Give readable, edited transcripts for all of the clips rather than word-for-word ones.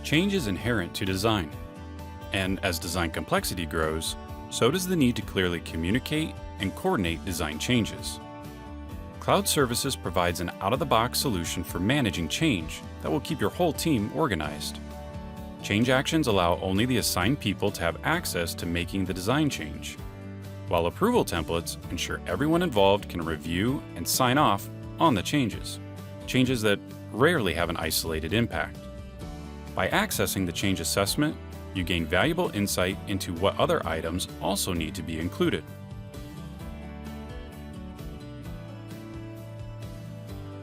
Change is inherent to design, and as design complexity grows, so does the need to clearly communicate and coordinate design changes. Cloud Services provides an out-of-the-box solution for managing change that will keep your whole team organized. Change actions allow only the assigned people to have access to making the design change, while approval templates ensure everyone involved can review and sign off on the changes that rarely have an isolated impact. By accessing the change assessment, you gain valuable insight into what other items also need to be included.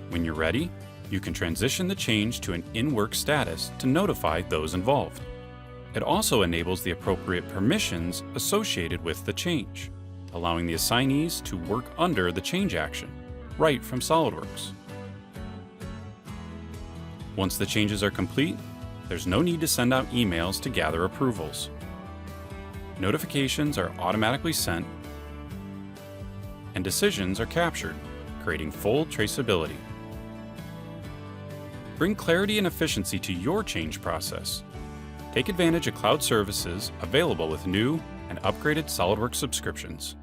When you're ready, you can transition the change to an in-work status to notify those involved. It also enables the appropriate permissions associated with the change, allowing the assignees to work under the change action, right from SOLIDWORKS. Once the changes are complete, there's no need to send out emails to gather approvals. Notifications are automatically sent, and decisions are captured, creating full traceability. Bring clarity and efficiency to your change process. Take advantage of cloud services available with new and upgraded SOLIDWORKS subscriptions.